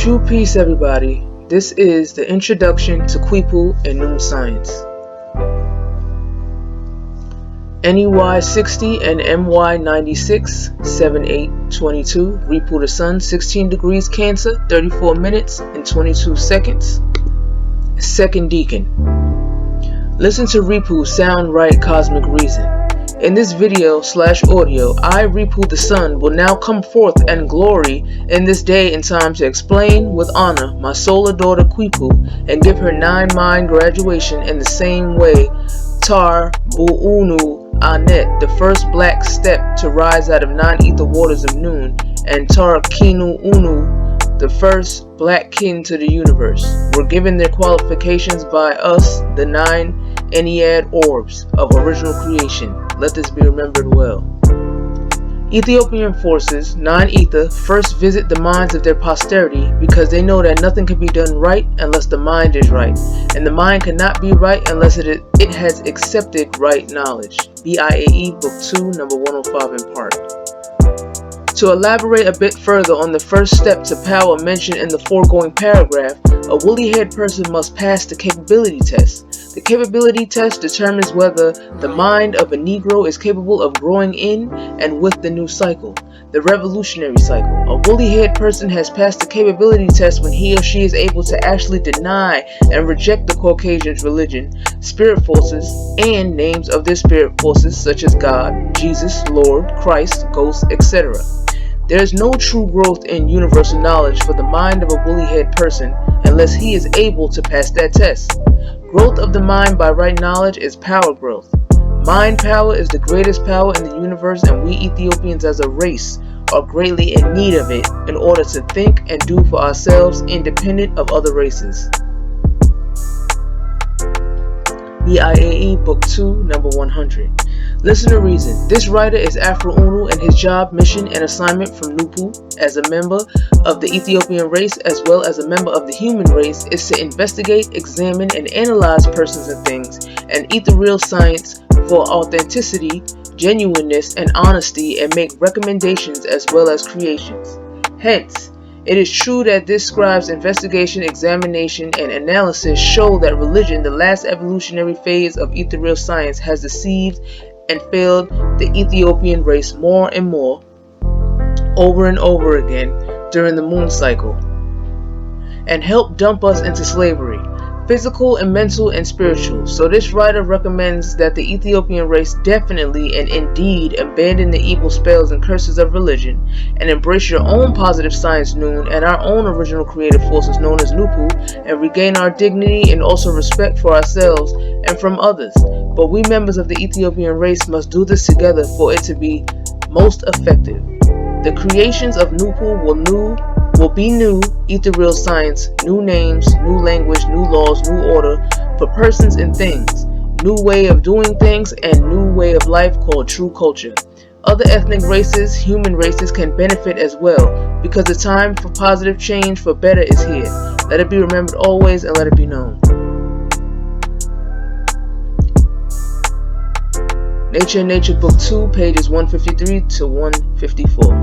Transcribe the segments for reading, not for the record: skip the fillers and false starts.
True peace, everybody. This is the introduction to Queepoo and Noone science. NEY 60 and MY 96, 7822, Repo the Sun, 16 degrees Cancer, 34 minutes and 22 seconds. Second Deacon. Listen to Repo Sound Right Cosmic Reason. In this video/audio, I, Repo the Sun, will now come forth and glory in this day and time to explain with honor my solar daughter Queepoo and give her 9-mind graduation in the same way Tar Bu'unu Anet, the first black step to rise out of non-ether waters of Noone, and Tar Kinu Unu, the first black kin to the universe, were given their qualifications by us, the 9 Ennead orbs of original creation. Let this be remembered well. Ethiopian forces, non-ether, first visit the minds of their posterity because they know that nothing can be done right unless the mind is right, and the mind cannot be right unless it has accepted right knowledge. BIAE Book 2, number 105 in part. To elaborate a bit further on the first step to power mentioned in the foregoing paragraph, a woolly-haired person must pass the capability test. The capability test determines whether the mind of a Negro is capable of growing in and with the new cycle, the revolutionary cycle. A woolly-haired person has passed the capability test when he or she is able to actually deny and reject the Caucasian's religion, spirit forces, and names of their spirit forces such as God, Jesus, Lord, Christ, Ghost, etc. There is no true growth in universal knowledge for the mind of a woolly-haired person unless he is able to pass that test. Growth of the mind by right knowledge is power growth. Mind power is the greatest power in the universe, and we Ethiopians as a race are greatly in need of it in order to think and do for ourselves independent of other races. BIAE Book 2, number 100. Listen to reason. This writer is Afro Unu, and his job, mission, and assignment from Nupu as a member of the Ethiopian race as well as a member of the human race is to investigate, examine, and analyze persons and things and ethereal science for authenticity, genuineness, and honesty, and make recommendations as well as creations. Hence, it is true that this scribe's investigation, examination, and analysis show that religion, the last evolutionary phase of ethereal science, has deceived and failed the Ethiopian race more and more, over and over again during the moon cycle, and helped dump us into slavery, physical and mental and spiritual. So this writer recommends that the Ethiopian race definitely and indeed abandon the evil spells and curses of religion and embrace your own positive science, Noone, and our own original creative forces known as Nupu, and regain our dignity and also respect for ourselves and from others. But we members of the Ethiopian race must do this together for it to be most effective. The creations of Nupu will be new ethereal science, new names, new language, new laws, new order for persons and things, new way of doing things, and new way of life called true culture. Other ethnic races, human races, can benefit as well because the time for positive change for better is here. Let it be remembered always and let it be known. Nature Book 2, pages 153 to 154.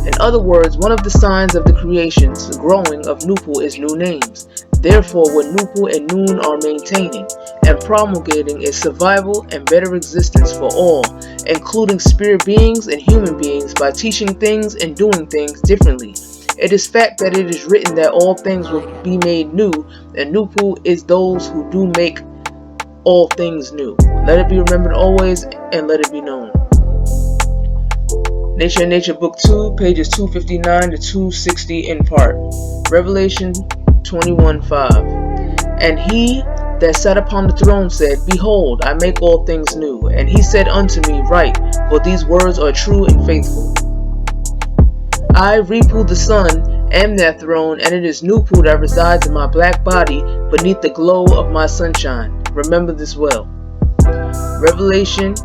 In other words, one of the signs of the creations, the growing of Nupu, is new names. Therefore, what Nupu and Noone are maintaining and promulgating is survival and better existence for all, including spirit beings and human beings, by teaching things and doing things differently. It is fact that it is written that all things will be made new, and Nupu is those who do make all things new. Let it be remembered always and let it be known. Nature Book 2, pages 259 to 260 in part. Revelation 21:5. And he that sat upon the throne said, Behold, I make all things new. And he said unto me, Write, for these words are true and faithful. I, Repo the Sun, am that throne, and it is Nupu that resides in my black body beneath the glow of my sunshine. Remember this well. Revelation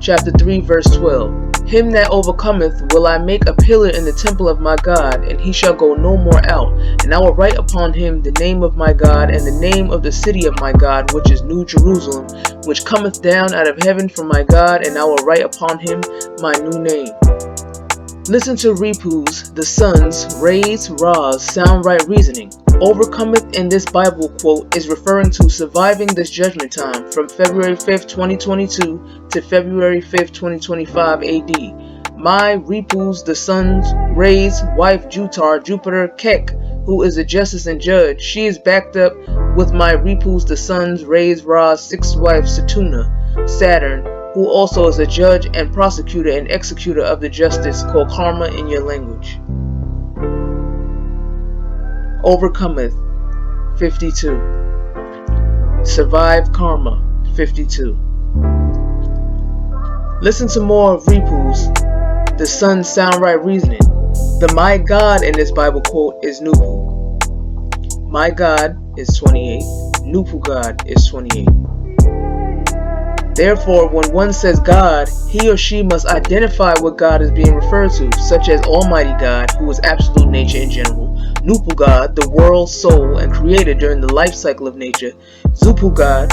chapter 3 verse 12. Him that overcometh will I make a pillar in the temple of my God, and he shall go no more out. And I will write upon him the name of my God, and the name of the city of my God, which is New Jerusalem, which cometh down out of heaven from my God, and I will write upon him my new name. Listen to Ripu's, the Sun's, Ra's, Ra's, sound right reasoning. Overcometh in this Bible quote is referring to surviving this judgment time from February 5th, 2022 to February 5th, 2025 AD. My Ripu's, the Sun's, Ra's, wife Jutar, Jupiter, Kek, who is a justice and judge, she is backed up with my Ripu's, the Sun's, Ra's, Ra's, sixth wife Satuna, Saturn, who also is a judge and prosecutor and executor of the justice called karma in your language. Overcometh, 52. Survive karma, 52. Listen to more of Ripu's, the Sun's sound right reasoning. The my God in this Bible quote is Nupu. My God is 28. Nupu God is 28. Therefore, when one says God, he or she must identify what God is being referred to, such as Almighty God, who is absolute nature in general, Nupu God, the world, soul, and creator during the life cycle of nature, Zupu God,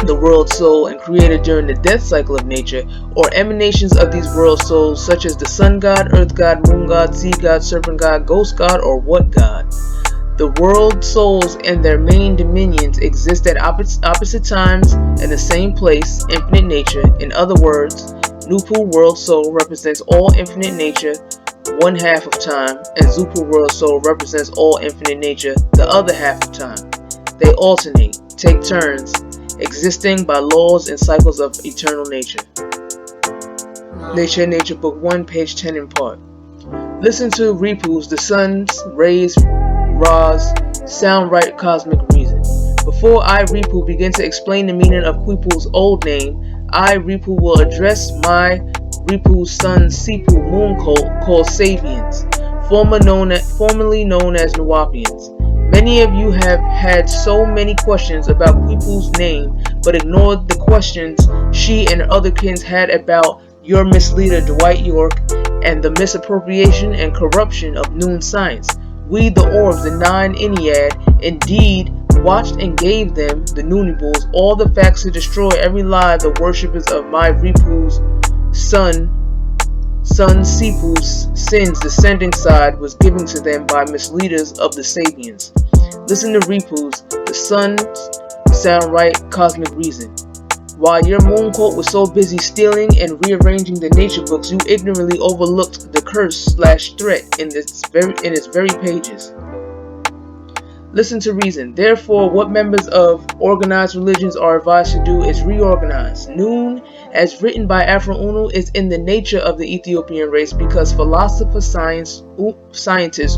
the world soul, and creator during the death cycle of nature, or emanations of these world souls, such as the Sun God, Earth God, Moon God, Sea God, Serpent God, Ghost God, or What God. The world souls and their main dominions exist at opposite times in the same place, infinite nature. In other words, Nupu world soul represents all infinite nature, one half of time, and Zupu world soul represents all infinite nature, the other half of time. They alternate, take turns, existing by laws and cycles of eternal nature. Nature and Nature Book 1, page 10 in part. Listen to Ripu's, the Sun's, Ra's, Ra's, sound right cosmic reason. Before I, Ripu, begin to explain the meaning of Queepoo's old name, I, Ripu, will address my Ripu's son Sipu moon cult called Sabians, formerly known as Nuwapians. Many of you have had so many questions about Queepoo's name, but ignored the questions she and her other kins had about your misleader Dwight York and the misappropriation and corruption of Noone science. We, the Orbs, the Nine Ennead, indeed watched and gave them, the Noone Bulls, all the facts to destroy every lie the worshippers of my Ripu's son Sipu's sins descending side was given to them by misleaders of the Sabians. Listen to Ripu's, the Sun's sound right cosmic reason. While your moon cult was so busy stealing and rearranging the nature books, you ignorantly overlooked the curse/threat in its very pages. Listen to reason. Therefore, what members of organized religions are advised to do is reorganize. Noone, as written by Afro-Unu, is in the nature of the Ethiopian race because philosopher scientist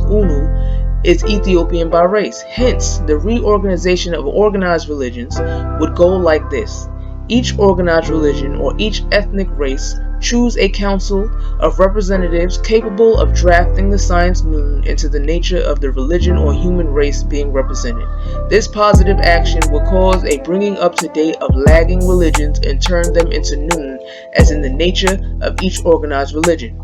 Unu is Ethiopian by race. Hence, the reorganization of organized religions would go like this. Each organized religion or each ethnic race choose a council of representatives capable of drafting the science Noone into the nature of the religion or human race being represented. This positive action will cause a bringing up to date of lagging religions and turn them into Noone as in the nature of each organized religion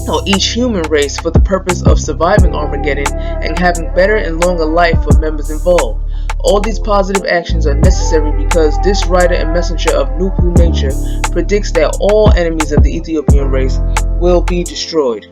or each human race for the purpose of surviving Armageddon and having better and longer life for members involved. All these positive actions are necessary because this writer and messenger of Nupu nature predicts that all enemies of the Ethiopian race will be destroyed,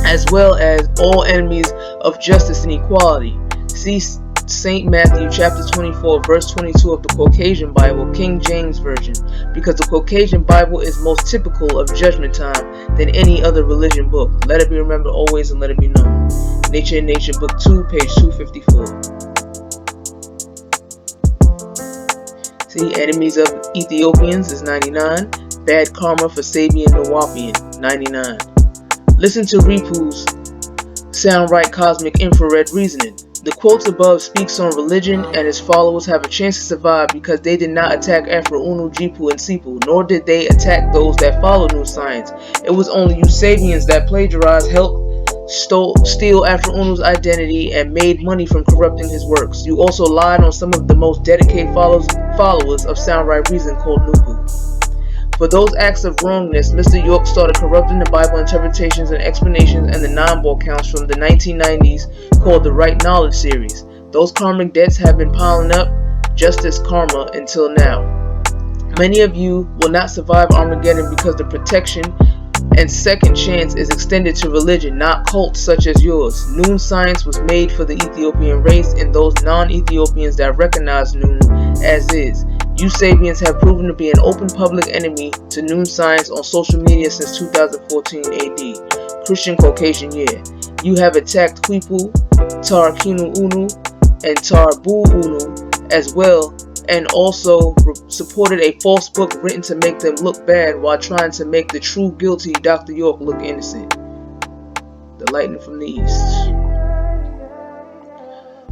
as well as all enemies of justice and equality. See St. Matthew chapter 24 verse 22 of the Caucasian Bible, King James Version, because the Caucasian Bible is most typical of judgment time than any other religion book. Let it be remembered always and let it be known. Nature and Nature Book 2, page 254. See, enemies of Ethiopians is 99. Bad karma for Sabian Nuwapian, 99. Listen to Ripu's sound right cosmic infrared reasoning. The quotes above speaks on religion, and its followers have a chance to survive because they did not attack Afro-Unu, Jipu, and Sipu, nor did they attack those that follow New Science. It was only you Sabians that plagiarized, helped steal Afro-Unu's identity, and made money from corrupting his works. You also lied on some of the most dedicated followers of sound right reason called Nupu. For those acts of wrongness, Mr. York started corrupting the Bible interpretations and explanations and the non-ball counts from the 1990s called the Right Knowledge series. Those karmic debts have been piling up, just as karma, until now. Many of you will not survive Armageddon because the protection and second chance is extended to religion, not cults such as yours. Noone science was made for the Ethiopian race and those non-Ethiopians that recognize Noone as is. You Sabians have proven to be an open public enemy to Noone science on social media since 2014 AD, Christian Caucasian year. You have attacked Queepoo, Tar Kinu Unu, and Tar Bu Unu as well, and also supported a false book written to make them look bad while trying to make the true guilty Dr. York look innocent. The lightning from the east.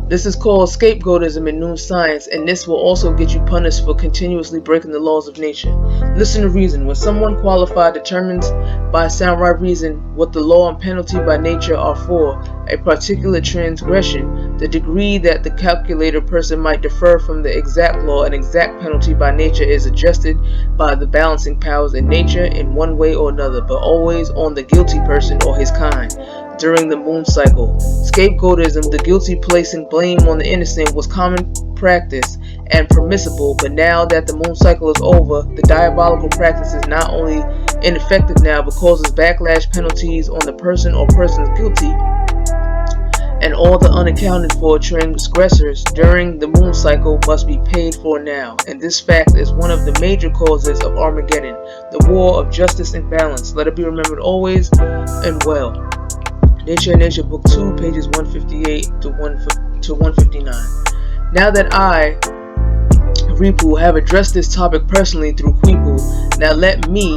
This is called scapegoatism in Noone science, and this will also get you punished for continuously breaking the laws of nature. Listen to reason. When someone qualified determines by sound right reason what the law and penalty by nature are for a particular transgression, the degree that the calculator person might differ from the exact law and exact penalty by nature is adjusted by the balancing powers in nature in one way or another, but always on the guilty person or his kind. During the moon cycle, scapegoatism, the guilty placing blame on the innocent, was common practice and permissible, but now that the moon cycle is over, the diabolical practice is not only ineffective now, but causes backlash penalties on the person or persons guilty, and all the unaccounted for transgressors during the moon cycle must be paid for now. And this fact is one of the major causes of Armageddon, the war of justice and balance. Let it be remembered always and well. Nature and Nature, Book 2, pages 158 to 159. Now that I, Queepoo, have addressed this topic personally through Queepoo, now let me,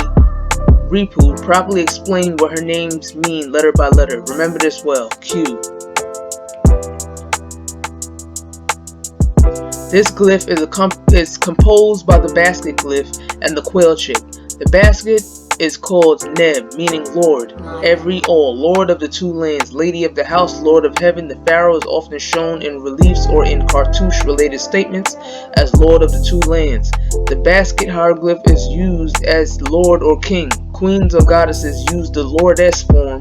Queepoo, properly explain what her names mean letter by letter. Remember this well. Q. This glyph is composed by the basket glyph and the quail chip. The basket is called Neb, meaning Lord, every all, Lord of the two lands, Lady of the house, Lord of heaven. The pharaoh is often shown in reliefs or in cartouche-related statements as Lord of the two lands. The basket hieroglyph is used as Lord or King. Queens or goddesses use the Lordess form,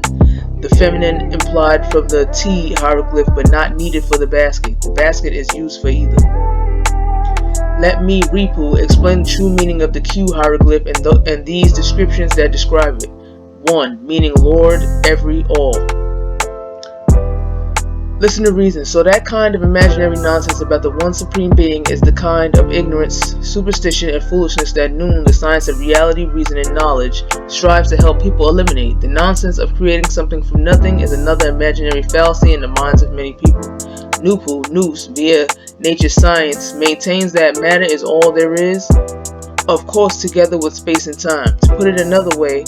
the feminine implied from the T hieroglyph, but not needed for the basket. The basket is used for either. Let me, Queepoo, explain the true meaning of the Q hieroglyph and these descriptions that describe it. 1. Meaning Lord, every, all. Listen to reason. So that kind of imaginary nonsense about the one supreme being is the kind of ignorance, superstition, and foolishness that Noone, the science of reality, reason, and knowledge, strives to help people eliminate. The nonsense of creating something from nothing is another imaginary fallacy in the minds of many people. Nupu, Noose, via nature science, maintains that matter is all there is, of course together with space and time. To put it another way,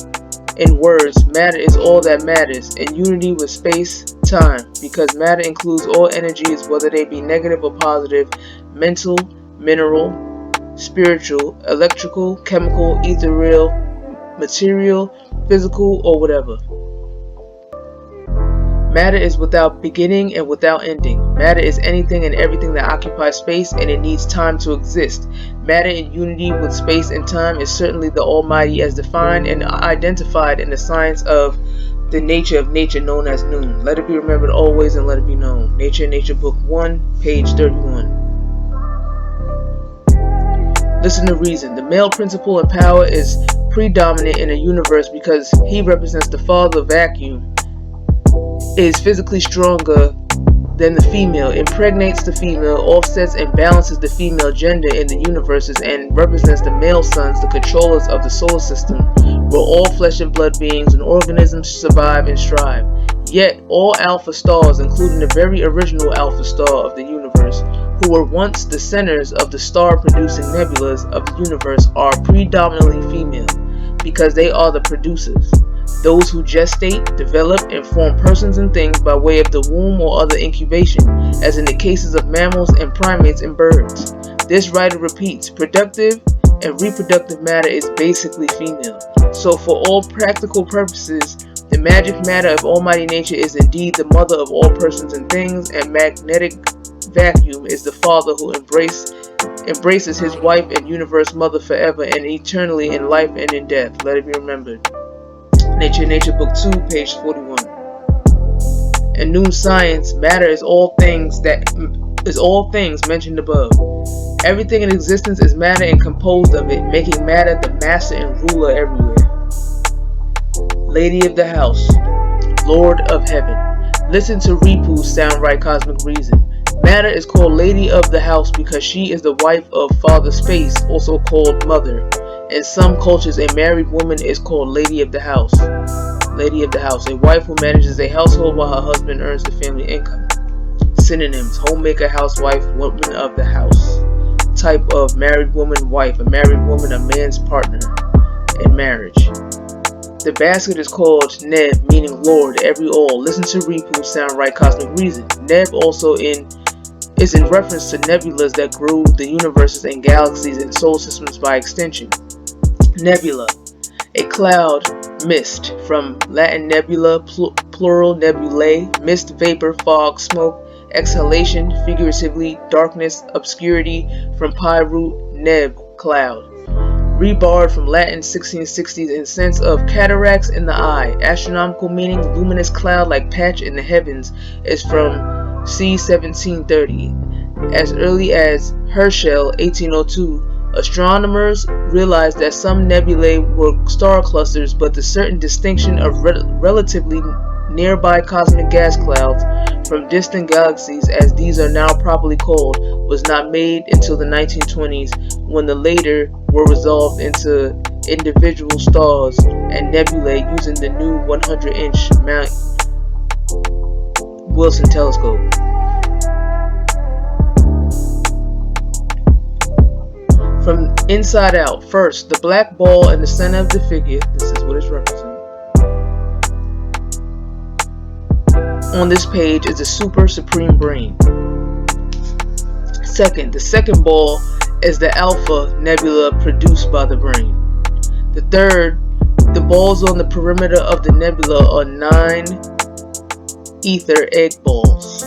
in words, matter is all that matters, in unity with space, time, because matter includes all energies, whether they be negative or positive, mental, mineral, spiritual, electrical, chemical, ethereal, material, physical, or whatever. Matter is without beginning and without ending. Matter is anything and everything that occupies space, and it needs time to exist. Matter in unity with space and time is certainly the Almighty as defined and identified in the science of the nature of nature known as Noone. Let it be remembered always and let it be known. Nature and Nature, Book 1, page 31. Listen to reason. The male principle in power is predominant in a universe because he represents the father vacuum, is physically stronger than the female, impregnates the female, offsets and balances the female gender in the universes, and represents the male sons, the controllers of the solar system, where all flesh and blood beings and organisms survive and strive. Yet all alpha stars, including the very original alpha star of the universe, who were once the centers of the star-producing nebulas of the universe, are predominantly female, because they are the producers. Those who gestate, develop, and form persons and things by way of the womb or other incubation, as in the cases of mammals and primates and birds. This writer repeats, productive and reproductive matter is basically female. So for all practical purposes, the magic matter of almighty nature is indeed the mother of all persons and things, and magnetic vacuum is the father who embraces his wife and universe mother forever and eternally in life and in death. Let it be remembered. Nature, Nature, Book 2, page 41. In Noone science, matter is all things mentioned above. Everything in existence is matter and composed of it, making matter the master and ruler everywhere. Lady of the House, Lord of Heaven. Listen to Queepoo's Sound Right Cosmic Reason. Matter is called Lady of the House because she is the wife of Father Space, also called Mother. In some cultures, a married woman is called Lady of the House. Lady of the House, a wife who manages a household while her husband earns the family income. Synonyms: homemaker, housewife, woman of the house. Type of married woman, wife. A married woman, a man's partner in marriage. The basket is called Neb, meaning Lord, every all. Listen to Queepoo, Sound Right Cosmic Reason. Neb also is in reference to nebulas that grew the universes and galaxies and solar systems by extension. Nebula, a cloud, mist, from Latin nebula, plural nebulae, mist, vapor, fog, smoke, exhalation, figuratively, darkness, obscurity, from pi root neb, cloud. Rebarred from Latin 1660s in sense of cataracts in the eye. Astronomical meaning, luminous cloud like patch in the heavens, is from c. 1730. As early as Herschel 1802, astronomers realized that some nebulae were star clusters, but the certain distinction of relatively nearby cosmic gas clouds from distant galaxies, as these are now properly called, was not made until the 1920s, when the later were resolved into individual stars and nebulae using the new 100-inch Mount Wilson telescope. From inside out, first, the black ball in the center of the figure, this is what it's representing. On this page is the super supreme brain. Second, the second ball is the alpha nebula produced by the brain. The third, the balls on the perimeter of the nebula are 9 ether egg balls.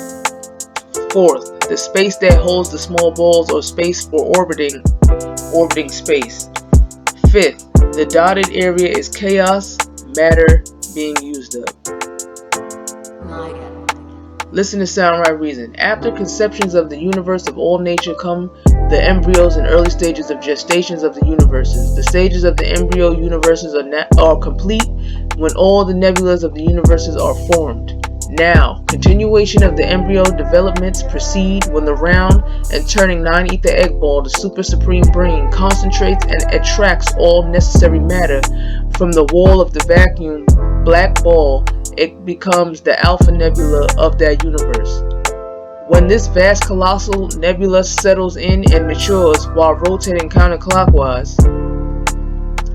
Fourth, the space that holds the small balls or space for orbiting space. Fifth, the dotted area is chaos, matter being used up. Listen to Sound Right Reason. After conceptions of the universe of all nature come the embryos and early stages of gestations of the universes. The stages of the embryo universes are complete when all the nebulas of the universes are formed. Now, continuation of the embryo developments proceed when the round and turning 9 ether egg ball, the super supreme brain, concentrates and attracts all necessary matter from the wall of the vacuum black ball. It becomes the alpha nebula of that universe. When this vast colossal nebula settles in and matures while rotating counterclockwise,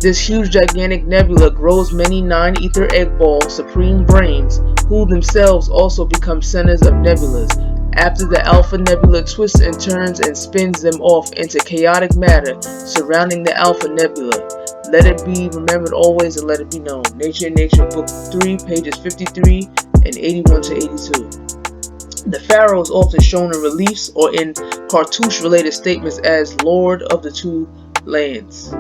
this huge gigantic nebula grows many 9 ether egg ball supreme brains, who themselves also become centers of nebulas. After the alpha nebula twists and turns and spins them off into chaotic matter surrounding the alpha nebula. Let it be remembered always and let it be known. Nature and Nature, Book 3, pages 53 and 81 to 82. The pharaoh is often shown in reliefs or in cartouche-related statements as Lord of the Two Lands.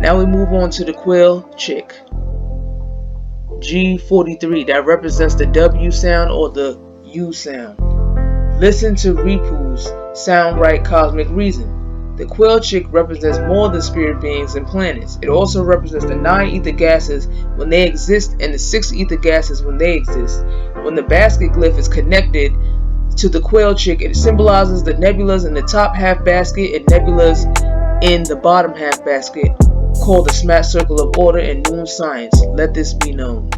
Now we move on to the quail chick. G43, that represents the W sound or the U sound. Listen to Queepoo's Sound Right Cosmic Reason. The quail chick represents more than spirit beings and planets. It also represents the 9 ether gases when they exist and the 6 ether gases when they exist. When the basket glyph is connected to the quail chick, it symbolizes the nebulas in the top half basket and nebulas in the bottom half basket, called the smash circle of order in Noone science. Let this be known.